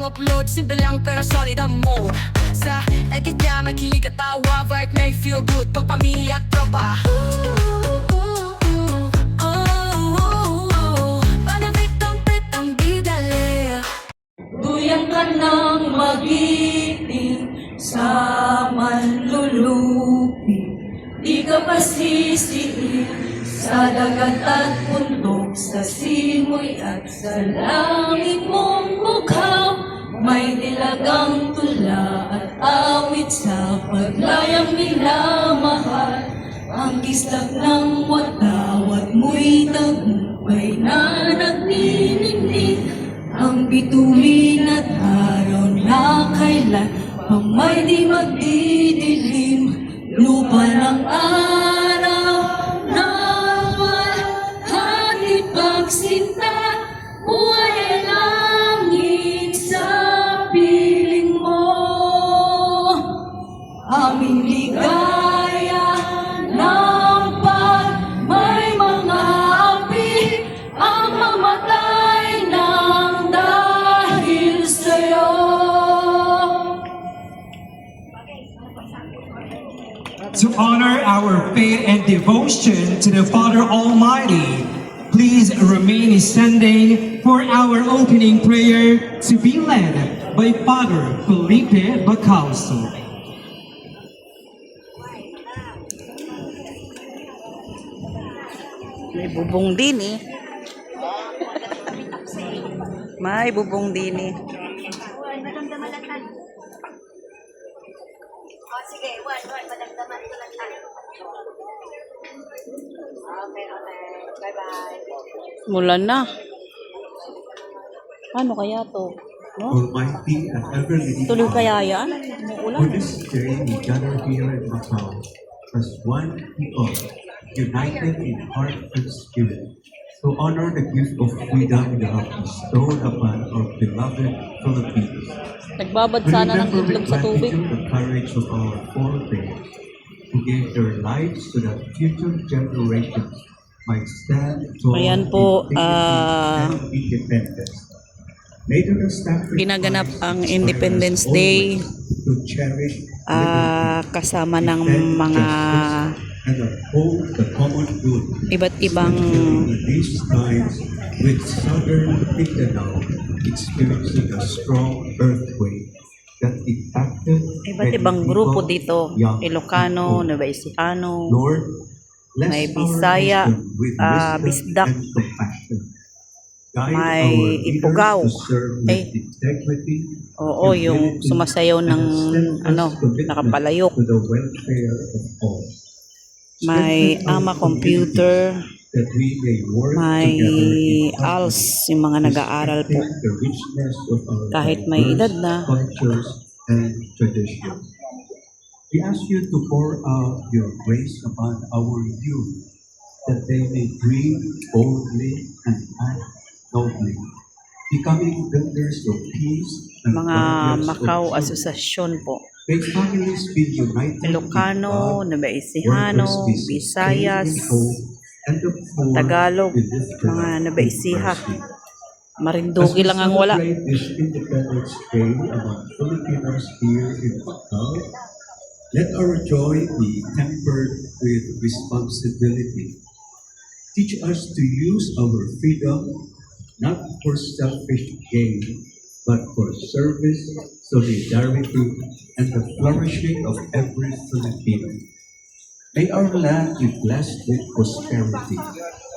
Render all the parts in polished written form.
upload, simple lang pero solid ang mode. Sa edit niya makilig at tawa, vibe may feel good pag pamilya at tropa. Panapit-ang bidali. Duyan ka ng magiting sa manlulupi. Di ka pasisiin sa dagat at bundok, sa simoy at sa langit mong bughaw. May nilagang tula at awit sa paglayang minamahal. Ang kislap ng watawat mo'y tagumpay na nagniningning. Ang bituin at araw na kailan pang may di magdidilim. Lupa ng araw na walhati pagsinta. Buhay ay langit sa piling mo. Aming ligaya ng pag may mga api ang mamatay ng dahil sa'yo. To honor our faith and devotion to the Father Almighty, please remain standing for our opening prayer to be led by Father Felipe Bacalso. May bubong din eh. May bubong din eh. Sige, madagdaman ko lang tayo. Okay. Bye-bye. Mulan na. Paano kaya to? No? Almighty and ever-living Tuloy God, kaya yan? for Umuulan. this day we gather here in Macau as one people, united in heart and spirit, to honor the gift of freedom you have bestowed upon our beloved Philippines. Nagbabad We sana ng remember itlog with sa tubig. gratitude the courage of our forebears who gave their lives so that future generations might stand tall Ayan po, in dignity and independence. May the sacrifice Ginaganap ang inspire us Independence Day, always to cherish kasama ng defend mga justice, and uphold the common good. iba't ibang In these times, with southern Mindanao experiencing a strong earthquake that impacted iba't many ibang grupo people, dito. young Ilocano, and old. Nueva Ecija, Lord, bless may our Bisaya, nation with wisdom Bisdak, and compassion. Guide may our leaders Ifugao. to serve with Eh, integrity, oo, yung humility, sumasayaw ng and a steadfast commitment nakapalayok. to the welfare of all. May Strengthen our Ama Computer, that we may work may together in harmony ALS, yung mga to nag-aaral po. strengthen the richness of our Kahit may diverse edad na. cultures and traditions. We ask you to pour out your grace upon our youth, that they may dream boldly and act nobly, becoming builders of peace and Mga guardians of Macau truth. Asosasyon po. May families be united in Ilocano, God, Nueva Ecija, workers be Visayas, sustained in hope, and the poor Tagalog, be lifted mga up Nueva in Ecija. mercy. Marinduque lang ang wala. As we celebrate this Independence Day among Filipinos here in Macau, let our joy be tempered with responsibility. Teach us to use our freedom not for selfish gain, but for service, solidarity, and the flourishing of every Filipino. May our land be blessed with prosperity,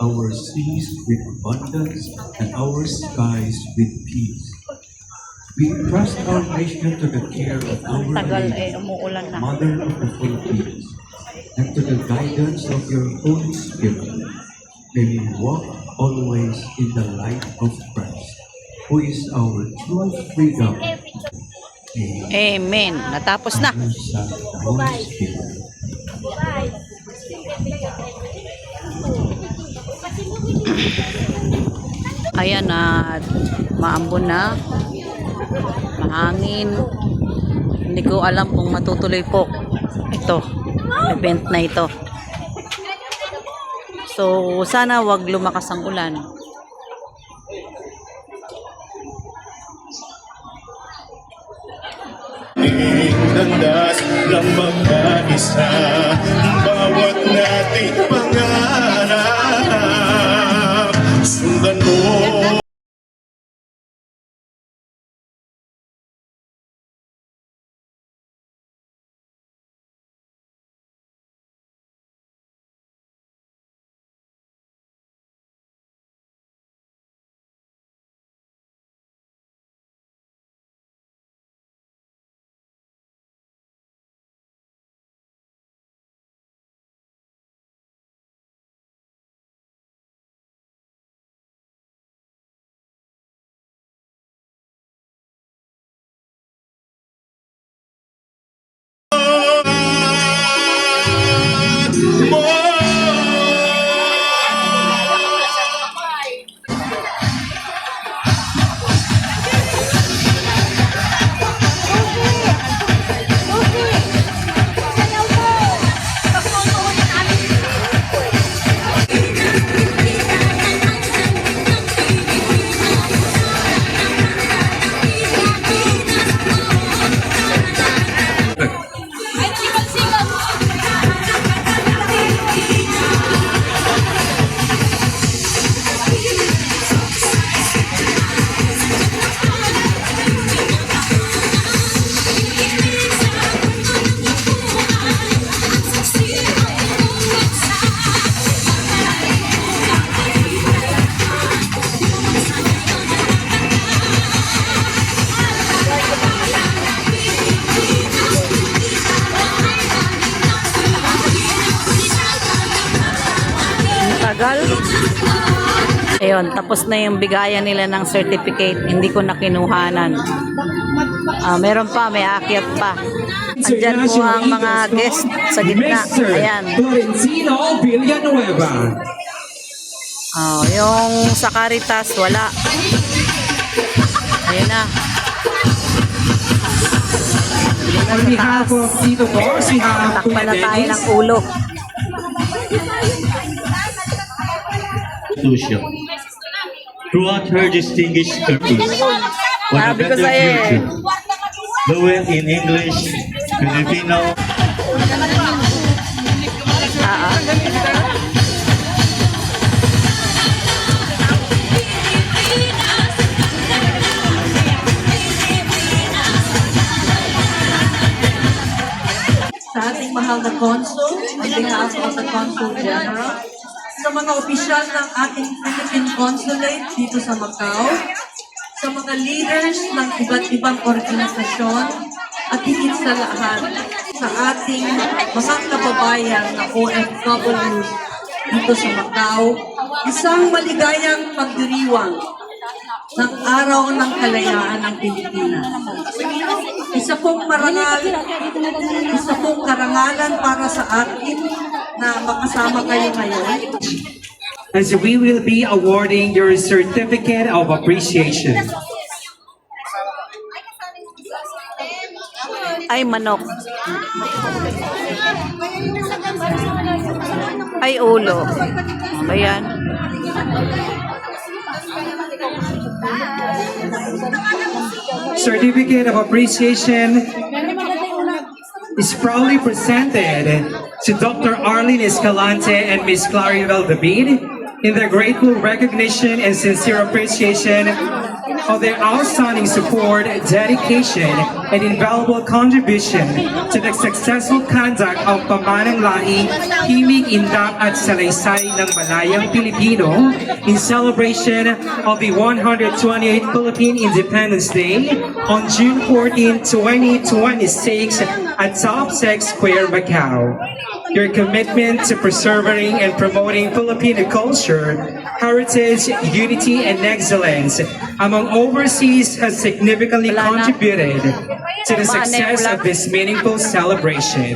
our seas with abundance, and our skies with peace. We entrust our nation to the care of our Tagal Lady, umuulan na. Mother of the Philippines, and to the guidance of your Holy Spirit. May we walk always in the light of Christ, who is our true freedom. Amen. Natapos na. Sa Holy Spirit. Ayan na, maambon na. Mahangin. Hindi ko alam kung matutuloy po ito, event na ito. So, sana wag lumakas ang ulan. lang mag-isa. Bawat nating pangarap, sundan mo. Tagal. Ayun, tapos na yung bigayan nila ng certificate. Hindi ko na kinuhanan. Meron pa, may aakyat pa. Andyan po ang mga guest sa gitna. Ayan. Florentino Villanueva. Yung sa Caritas, wala. Ayan na. On behalf of Tito Boss, we have Takpan na tayo ng Dennis. ulo. Lucia. Throughout her distinguished career, for a Sabi ko better sa'yo eh. future, fluent in English, Filipino, Sa ating mahal na consul, on behalf of the Consul General, sa mga opisyal ng ating Philippine Consulate dito sa Macau, sa mga leaders ng iba't ibang organisasyon, at higit sa lahat, sa ating mga kababayan na OFWs dito sa Macau, isang maligayang pagdiriwang ng Araw ng Kalayaan ng Pilipinas. Isa pong karangalan para sa atin na makasama kayo ngayon. As we will be awarding your certificate of appreciation. Ay, manok. Ay, ulo. Ayan. Certificate of appreciation is proudly presented to Dr. Arlene Escalante and Ms. Claribel David in their grateful recognition and sincere appreciation of their outstanding support, dedication, and invaluable contribution to the successful conduct of Pamanang Lahi, Himig, Indap at Salaysay ng Balayang Pilipino in celebration of the 128th Philippine Independence Day on June 14, 2026 at Topsec Square, Macau. Your commitment to preserving and promoting Filipino culture, heritage, unity, and excellence among overseas has significantly contributed to the success of this meaningful celebration.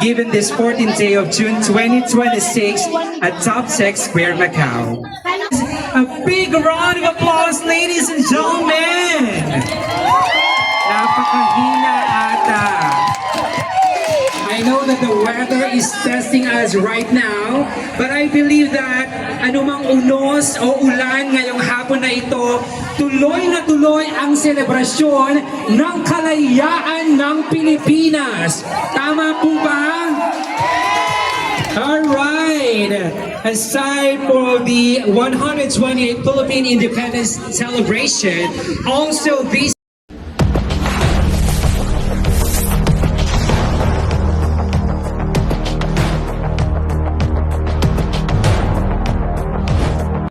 Given this 14th day of June 2026 at Topsec Square, Macau. A big round of applause, ladies and gentlemen! Napakahina ata. I know that the weather is testing us right now. But I believe that anumang unos o ulan ngayong hapon na ito, tuloy na tuloy ang selebrasyon ng kalayaan ng Pilipinas. Tama po ba? Alright! Aside for the 128th Philippine Independence Celebration, also this